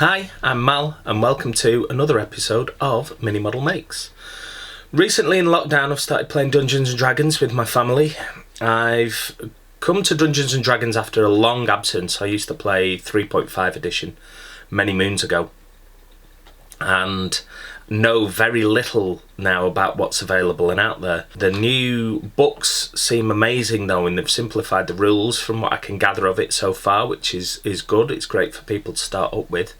Hi, I'm Mal and welcome to another episode of MiniModelMakes. Recently in lockdown I've started playing Dungeons & Dragons with my family. I've come to Dungeons & Dragons after a long absence. I used to play 3.5 edition many moons ago and know very little now about what's available and out there. The new books seem amazing though, and they've simplified the rules from what I can gather of it so far, which is good. It's great for people to start up with.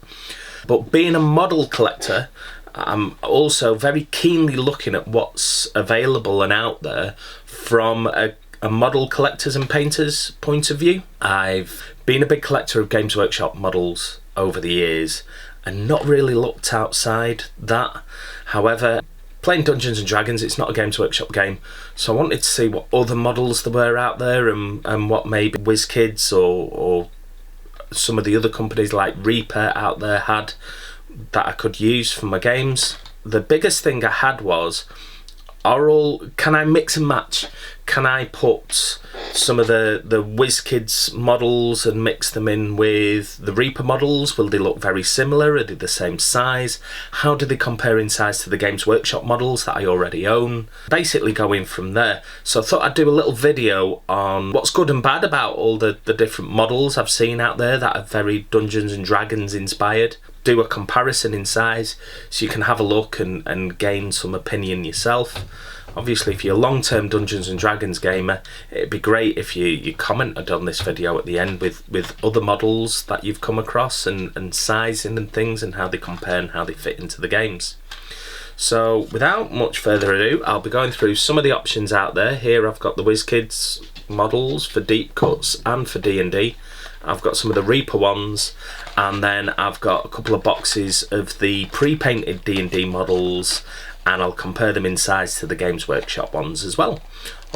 But being a model collector, I'm also very keenly looking at what's available and out there from a model collectors and painters point of view. I've been a big collector of Games Workshop models over the years and not really looked outside that. However, playing Dungeons & Dragons, it's not a Games Workshop game, so I wanted to see what other models there were out there and what maybe WizKids or some of the other companies like Reaper out there had that I could use for my games. The biggest thing I had was, can I mix and match? Can I put some of the WizKids models and mix them in with the Reaper models? Will they look very similar? Are they the same size? How do they compare in size to the Games Workshop models that I already own? Basically going from there. So I thought I'd do a little video on what's good and bad about all the different models I've seen out there that are very Dungeons & Dragons inspired. Do a comparison in size so you can have a look and gain some opinion yourself. Obviously, if you're a long-term Dungeons & Dragons gamer, it'd be great if you commented on this video at the end with other models that you've come across and sizing and things and how they compare and how they fit into the games. So without much further ado, I'll be going through some of the options out there. Here I've got the WizKids models for deep cuts and for D&D. I've got some of the Reaper ones, and then I've got a couple of boxes of the pre-painted D&D models, and I'll compare them in size to the Games Workshop ones as well.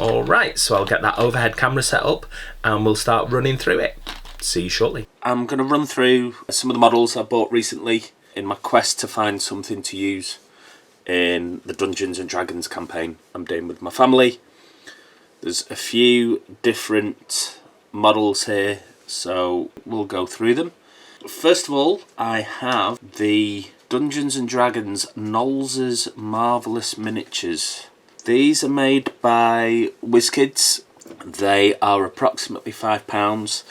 Alright, so I'll get that overhead camera set up and we'll start running through it. See you shortly. I'm going to run through some of the models I bought recently in my quest to find something to use in the Dungeons & Dragons campaign I'm doing with my family. There's a few different models here, so we'll go through them. First of all, I have the Dungeons & Dragons Knowles' Marvellous Miniatures. These are made by WizKids. They are approximately £5.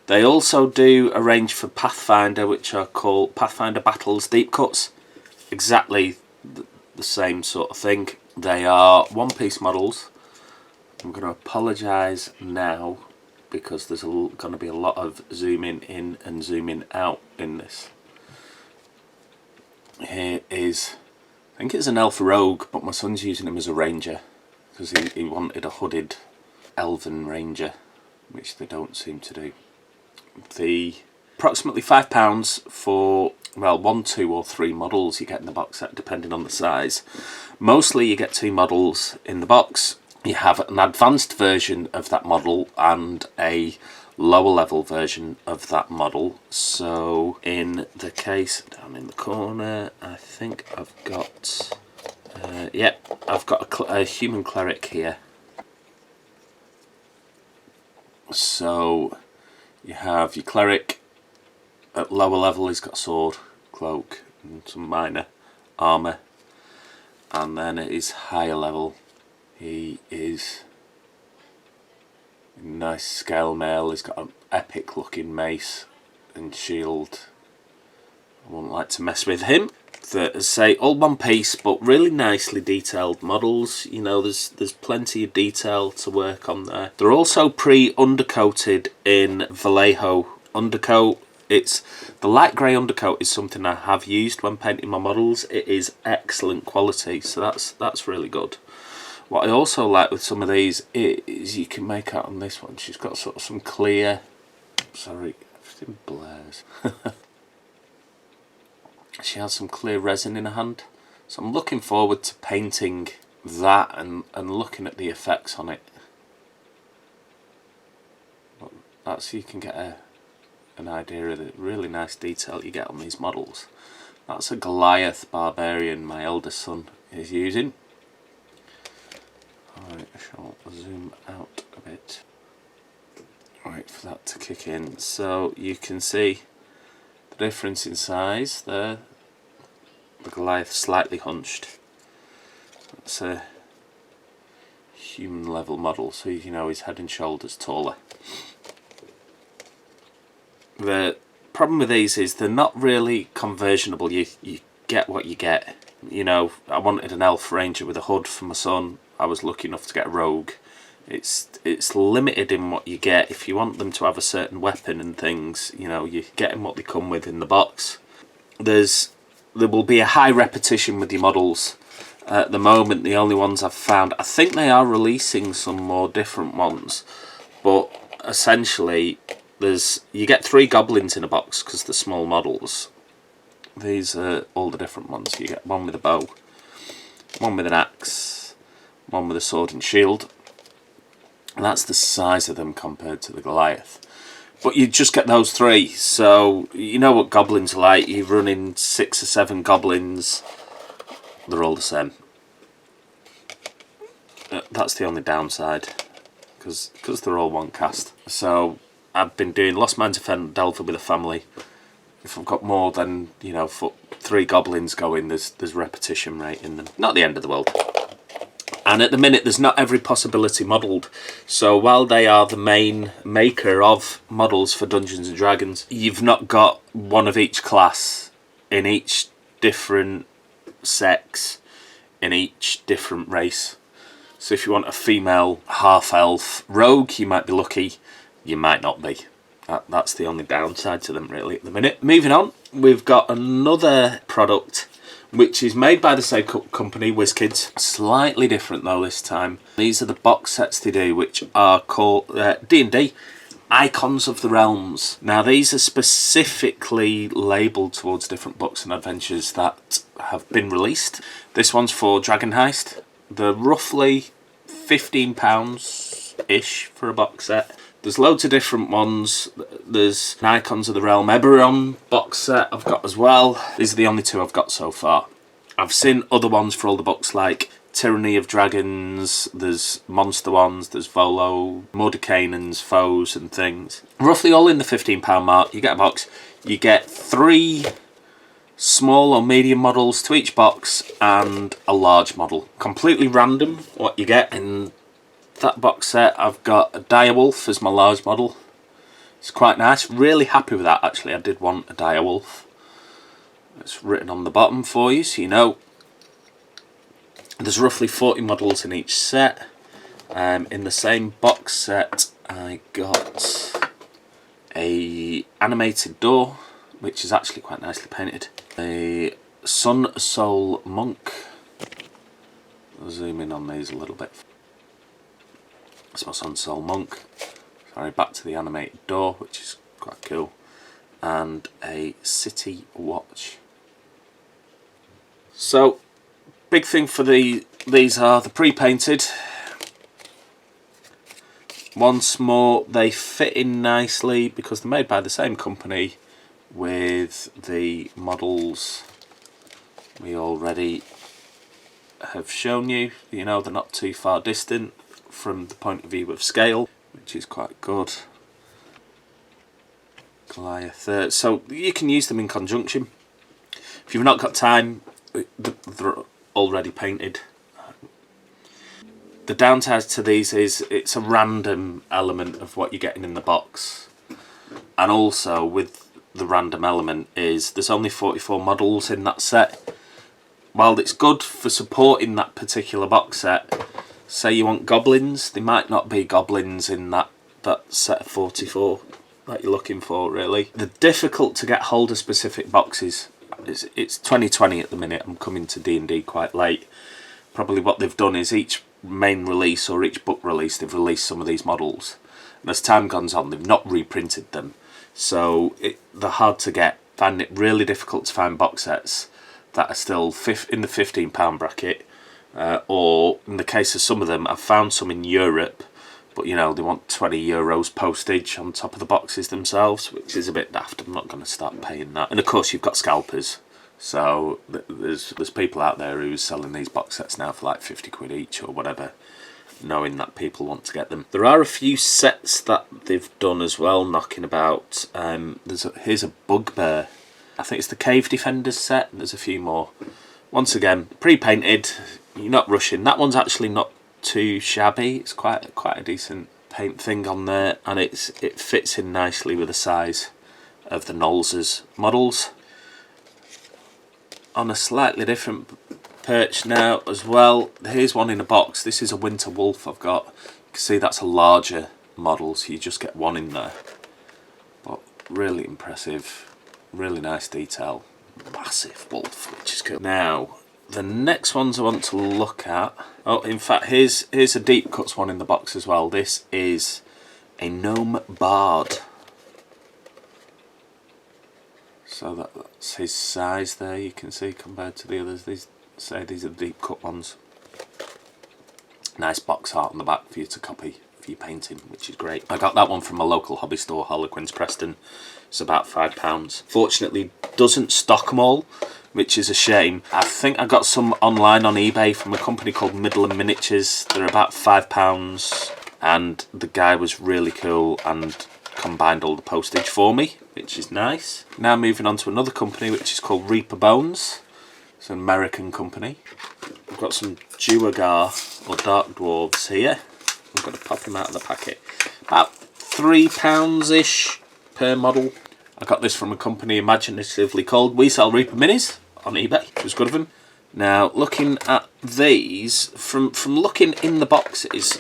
They also do a range for Pathfinder, which are called Pathfinder Battles Deep Cuts. Exactly the same sort of thing. They are one-piece models. I'm going to apologise now because there's going to be a lot of zooming in and zooming out in this. Here is, I think it's an elf rogue, but my son's using him as a ranger because he wanted a hooded elven ranger, which they don't seem to do. The approximately £5 for, well, 1, 2 or 3 models you get in the box set depending on the size. Mostly you get 2 models in the box. You have an advanced version of that model and a lower level version of that model. So in the case down in the corner, I think I've got I've got a human cleric here. So you have your cleric at lower level. He's got a sword, cloak and some minor armour, and then at his higher level he is nice scale mail. He's got an epic looking mace and shield. I wouldn't like to mess with him. As say, all one piece but really nicely detailed models. You know, there's plenty of detail to work on there. They're also pre-undercoated in Vallejo undercoat. It's the light grey undercoat is something I have used when painting my models. It is excellent quality, so that's really good. What I also like with some of these is you can make out on this one, she's got sort of some clear, sorry, everything blurs. She has some clear resin in her hand. So I'm looking forward to painting that and looking at the effects on it. But that's so you can get an idea of the really nice detail you get on these models. That's a Goliath Barbarian my eldest son is using. I shall zoom out a bit. Wait for that to kick in. So you can see the difference in size there. The Goliath slightly hunched. That's a human level model, so you know he's head and shoulders taller. The problem with these is they're not really conversionable. You get what you get. You know, I wanted an elf ranger with a hood for my son. I was lucky enough to get a rogue. It's limited in what you get. If you want them to have a certain weapon and things, you know, you get them what they come with in the box. There will be a high repetition with your models. At the moment, the only ones I've found, I think they are releasing some more different ones, but essentially you get 3 goblins in a box because they're small models. These are all the different ones. You get one with a bow, one with an axe, one with a sword and shield. And that's the size of them compared to the Goliath. But you just get those 3, so you know what goblins are like. You're running 6 or 7 goblins, they're all the same. That's the only downside, because they're all one cast. So I've been doing Lost Mines of Delver with a family. If I've got more than, you know, 3 goblins going, there's repetition rate in them. Not the end of the world. And at the minute, there's not every possibility modelled. So while they are the main maker of models for Dungeons and Dragons, you've not got one of each class in each different sex, in each different race. So if you want a female half-elf rogue, you might be lucky, you might not be. That's the only downside to them really at the minute. Moving on, we've got another product which is made by the same company, WizKids. Slightly different though this time. These are the box sets they do, which are called D&D Icons of the Realms. Now these are specifically labelled towards different books and adventures that have been released. This one's for Dragon Heist. They're roughly £15-ish for a box set. There's loads of different ones. There's an Icons of the Realm Eberron box set I've got as well. These are the only 2 I've got so far. I've seen other ones for all the books like Tyranny of Dragons, there's monster ones, there's Volo, Mordenkainen's Foes and things. Roughly all in the £15 mark. You get a box, you get 3 small or medium models to each box and a large model. Completely random what you get in that box set. I've got a direwolf as my large model. It's quite nice. Really happy with that actually. I did want a direwolf. It's written on the bottom for you so you know. There's roughly 40 models in each set. In the same box set I got a animated door, which is actually quite nicely painted. A Sun Soul Monk. I'll zoom in on these a little bit. That's my Sun Soul Monk. Sorry, back to the animated door, which is quite cool. And a City Watch. So, big thing for these are the pre-painted. Once more, they fit in nicely because they're made by the same company with the models we already have shown you. You know, they're not too far distant from the point of view of scale, which is quite good. Goliath. So you can use them in conjunction. If you've not got time, they're already painted. The downside to these is it's a random element of what you're getting in the box. And also with the random element is there's only 44 models in that set. While it's good for supporting that particular box set, say you want goblins, there might not be goblins in that set of 44 that you're looking for really. They're difficult to get hold of specific boxes. It's 2020 at the minute, I'm coming to D&D quite late. Probably what they've done is each main release or each book release they've released some of these models. And as time goes on they've not reprinted them. So they're hard to get. I find it really difficult to find box sets that are still in the £15 bracket. Or in the case of some of them, I've found some in Europe, but you know, they want €20 postage on top of the boxes themselves, which is a bit daft. I'm not going to start paying that. And of course you've got scalpers. So there's people out there who's selling these box sets now for like 50 quid each or whatever, knowing that people want to get them. There are a few sets that they've done as well, knocking about. Here's a Bugbear I think it's the Cave Defenders set. There's a few more. Once again, pre-painted. You're not rushing. That one's actually not too shabby. It's quite a decent paint thing on there, and it fits in nicely with the size of the Knowles' models. On a slightly different perch now as well, here's one in a box. This is a Winter Wolf I've got. You can see that's a larger model, so you just get one in there. But really impressive, really nice detail. Massive wolf, which is cool. Now, the next ones I want to look at... Oh, in fact, here's a deep cuts one in the box as well. This is a Gnome Bard. So that's his size there, you can see, compared to the others. These are the deep cut ones. Nice box art on the back for you to copy for your painting, which is great. I got that one from a local hobby store, Harlequins Preston. It's about £5. Fortunately, doesn't stock them all, which is a shame. I think I got some online on eBay from a company called Midland Miniatures. They're about £5, and the guy was really cool and combined all the postage for me, which is nice. Now moving on to another company which is called Reaper Bones. It's an American company. We've got some Duergar or Dark Dwarves here. I'm going to pop him out of the packet. About £3-ish per model. I got this from a company imaginatively called We Sell Reaper Minis on eBay. It was good of them. Now looking at these, from looking in the boxes,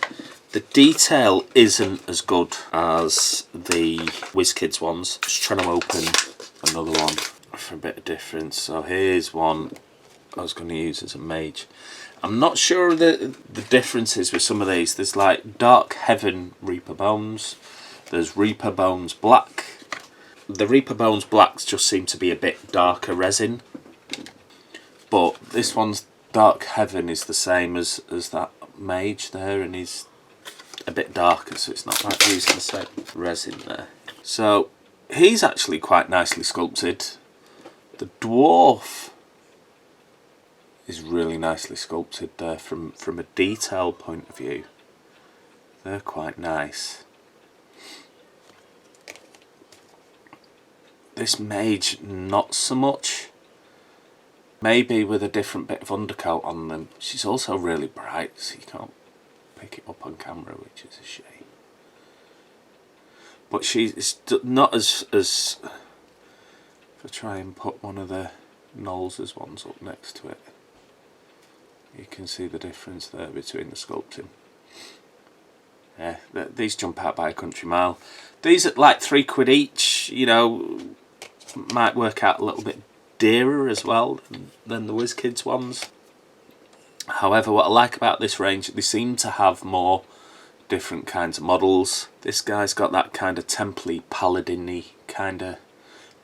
the detail isn't as good as the WizKids ones. Just trying to open another one for a bit of difference. So here's one I was going to use as a mage. I'm not sure the differences with some of these. There's like Dark Heaven Reaper Bones. There's Reaper Bones Black. The Reaper Bones Blacks just seem to be a bit darker resin. But this one's Dark Heaven is the same as that mage there, and he's a bit darker, so it's not like using the same resin there. So he's actually quite nicely sculpted. The dwarf is really nicely sculpted there from a detail point of view. They're quite nice. This mage, not so much. Maybe with a different bit of undercoat on them. She's also really bright, so you can't pick it up on camera, which is a shame. But she's not as if I try and put one of the Knowles' ones up next to it, you can see the difference there between the sculpting. Yeah, these jump out by a country mile. These at like £3 each, you know, might work out a little bit dearer as well than the WizKids ones. However, what I like about this range, they seem to have more different kinds of models. This guy's got that kind of templey, paladin-y, kind of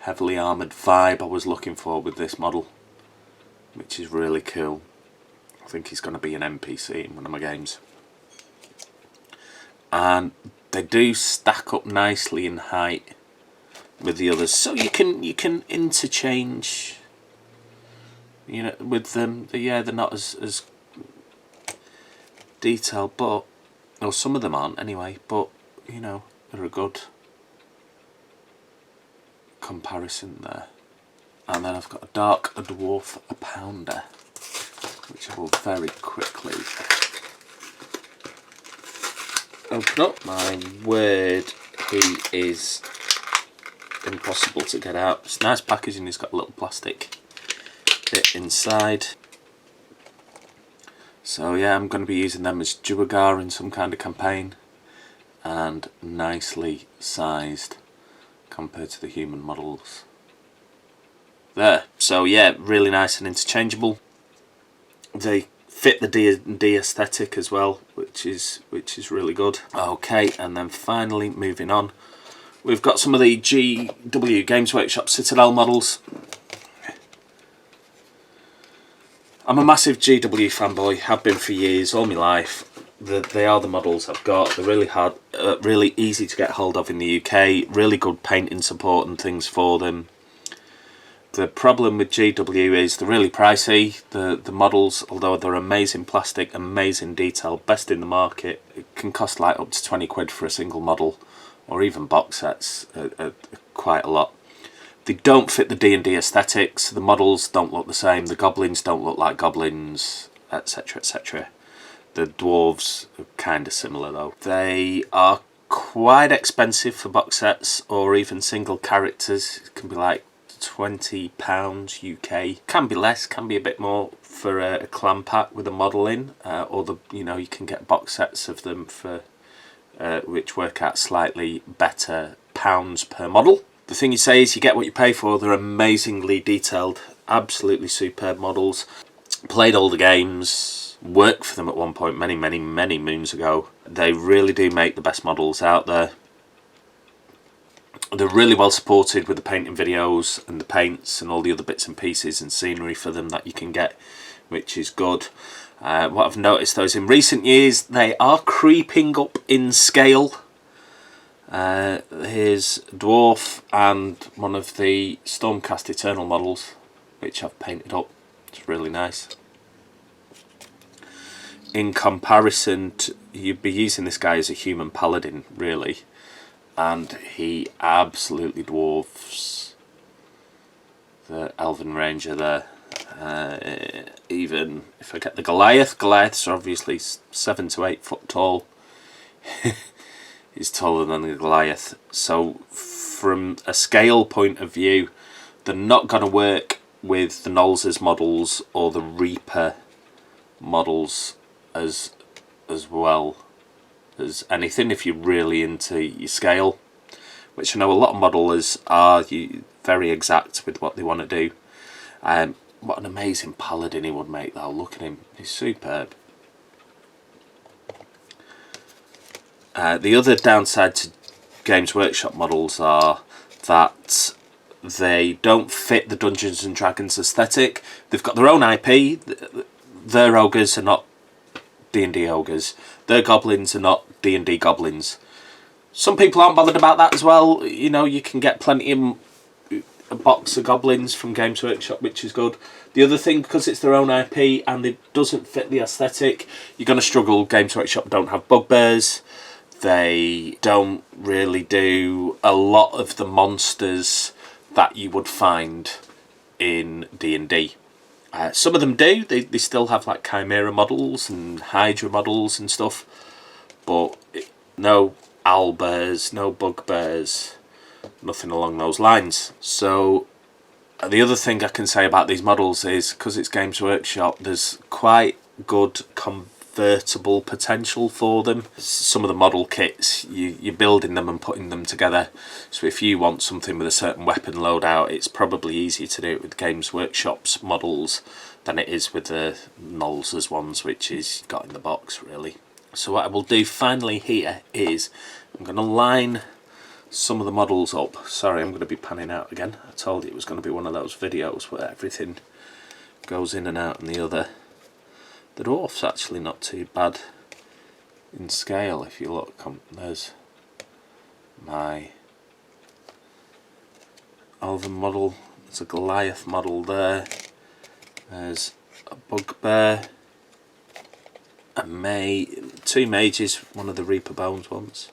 heavily armoured vibe I was looking for with this model, which is really cool. I think he's going to be an NPC in one of my games. And they do stack up nicely in height with the others, so you can interchange, you know, with them. Yeah, they're not as detailed, but or some of them aren't anyway, but you know, they're a good comparison there. And then I've got a Dark Dwarf, a Pounder, which I will very quickly open up. My word, he is impossible to get out. It's nice packaging. He's got a little plastic bit inside. So yeah, I'm going to be using them as Duergar in some kind of campaign, and nicely sized compared to the human models there. So yeah, really nice and interchangeable. They fit the D&D aesthetic as well, which is really good. Okay, and then finally moving on, we've got some of the GW Games Workshop Citadel models. I'm a massive GW fanboy, have been for years, all my life. They are the models I've got. They're really hard, really easy to get hold of in the UK. Really good painting support and things for them. The problem with GW is they're really pricey. The models, although they're amazing plastic, amazing detail, best in the market, it can cost like up to £20 for a single model, or even box sets, quite a lot. They don't fit the D&D aesthetics. The models don't look the same. The goblins don't look like goblins, etc, etc. The dwarves are kind of similar though. They are quite expensive for box sets or even single characters. It can be like £20 UK. Can be less, can be a bit more for a clan pack with a model in, or you can get box sets of them for which work out slightly better pounds per model. The thing you say is you get what you pay for. They're amazingly detailed, absolutely superb models. Played all the games, worked for them at one point many moons ago. They really do make the best models out there. They're really well supported with the painting videos and the paints and all the other bits and pieces and scenery for them that you can get, which is good. What I've noticed though is in recent years they are creeping up in scale. Here's Dwarf and one of the Stormcast Eternal models, which I've painted up. It's really nice. In comparison to, you'd be using this guy as a human paladin really, and he absolutely dwarfs the Elven Ranger there. Even if I get the Goliaths are obviously 7 to 8 foot tall. He's taller than the Goliath, so from a scale point of view they're not going to work with the Nolz's models or the Reaper models as well as anything if you're really into your scale, which I know a lot of modelers are very exact with what they want to do. What an amazing paladin he would make though. Look at him, he's superb. The other downside to Games Workshop models are that they don't fit the Dungeons and Dragons aesthetic. They've got their own IP. Their ogres are not D&D ogres. Their goblins are not D&D goblins. Some people aren't bothered about that as well. You can get plenty of a box of goblins from Games Workshop, which is good. The other thing, because it's their own IP and it doesn't fit the aesthetic, you're going to struggle. Games Workshop don't have bugbears. They don't really do a lot of the monsters that you would find in D&D. Some of them do. They still have like Chimera models and Hydra models and stuff, but no owlbears, no bugbears, nothing along those lines. So the other thing I can say about these models is because it's Games Workshop, there's quite good convertible potential for them. Some of the model kits, you're building them and putting them together, so if you want something with a certain weapon loadout, it's probably easier to do it with Games Workshop's models than it is with the Nolz's ones, which is got in the box really. So what I will do finally here is I'm going to line some of the models up. Sorry, I'm going to be panning out again. I told you it was going to be one of those videos where everything goes in and out and the other. The dwarf's actually not too bad in scale. If you look, there's my Elven model, there's a Goliath model there, there's a bugbear, two mages, one of the Reaper Bones ones,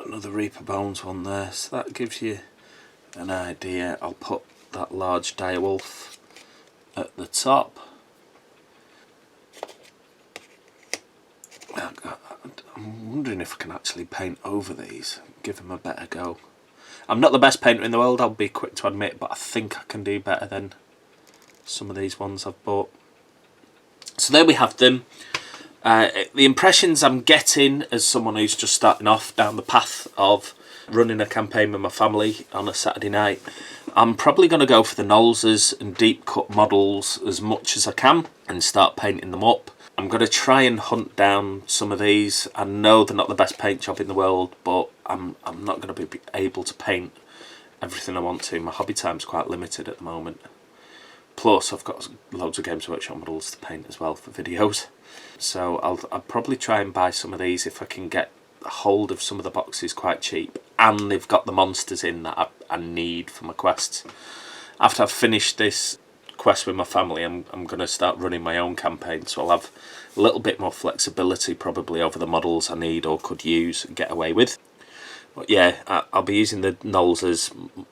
another Reaper Bones one there, so that gives you an idea. I'll put that large direwolf at the top. I'm wondering if I can actually paint over these, give them a better go. I'm not the best painter in the world, I'll be quick to admit, but I think I can do better than some of these ones I've bought. So there we have them. The impressions I'm getting as someone who's just starting off down the path of running a campaign with my family on a Saturday night, I'm probably going to go for the Nolz's and deep cut models as much as I can and start painting them up. I'm going to try and hunt down some of these. I know they're not the best paint job in the world, but I'm not going to be able to paint everything I want to. My hobby time's quite limited at the moment. Plus I've got loads of Games Workshop models to paint as well for videos. So I'll probably try and buy some of these if I can get hold of some of the boxes quite cheap, and they've got the monsters in that I need for my quests. After I've finished this quest with my family, I'm going to start running my own campaign, so I'll have a little bit more flexibility probably over the models I need or could use and get away with. But yeah, I'll be using the Knowles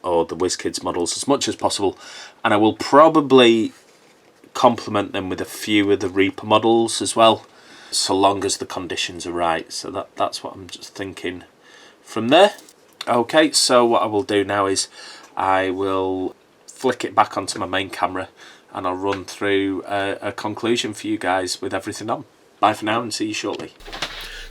or the WizKids models as much as possible, and I will probably complement them with a few of the Reaper models as well, so long as the conditions are right. So that's what I'm just thinking from there. Okay, so what I will do now is I will flick it back onto my main camera and I'll run through a conclusion for you guys with everything on. Bye for now and see you shortly.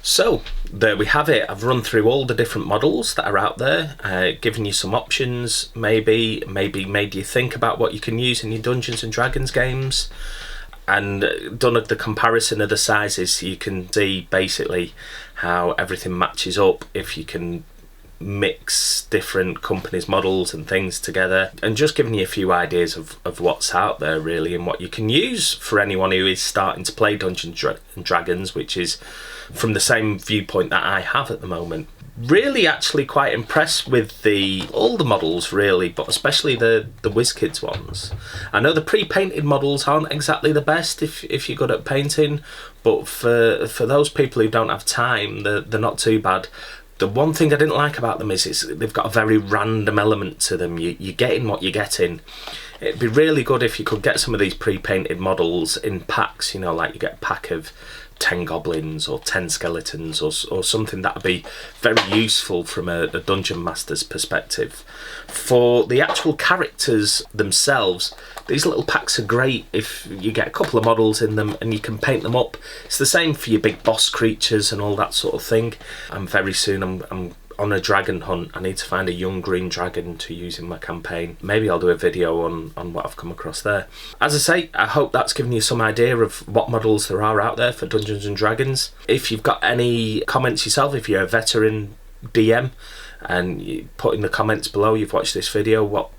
So there we have it. I've run through all the different models that are out there, given you some options, maybe made you think about what you can use in your Dungeons and Dragons games, and done the comparison of the sizes so you can see basically how everything matches up if you can mix different companies' models and things together, and just giving you a few ideas of what's out there really and what you can use for anyone who is starting to play Dungeons and Dragons, which is from the same viewpoint that I have at the moment. Really actually quite impressed with all the models really, but especially the WizKids ones. I know the pre-painted models aren't exactly the best if you're good at painting, but for those people who don't have time, they're not too bad. The one thing I didn't like about them is they've got a very random element to them. You're getting what you're getting. It'd be really good if you could get some of these pre-painted models in packs, you know, like you get a pack of 10 goblins or 10 skeletons or something that would be very useful from a dungeon master's perspective. For the actual characters themselves, these little packs are great if you get a couple of models in them and you can paint them up. It's the same for your big boss creatures and all that sort of thing. I'm on a dragon hunt. I need to find a young green dragon to use in my campaign. Maybe I'll do a video on what I've come across there. As I say, I hope that's given you some idea of what models there are out there for Dungeons and Dragons. If you've got any comments yourself, if you're a veteran DM and you put in the comments below you've watched this video, what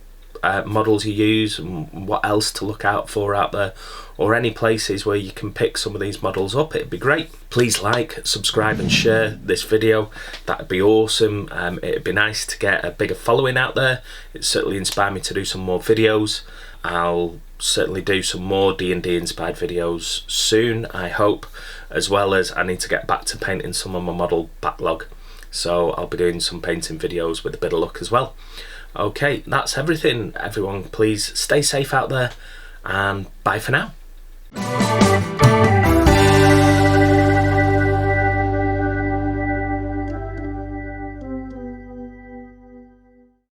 models you use and what else to look out for out there, or any places where you can pick some of these models up, it'd be great. Please like, subscribe and share this video. That'd be awesome. It'd be nice to get a bigger following out there. It certainly inspired me to do some more videos. I'll certainly do some more D&D inspired videos soon, I hope, as well as I need to get back to painting some of my model backlog, so I'll be doing some painting videos with a bit of luck as well. Okay, that's everything everyone. Please stay safe out there and bye for now.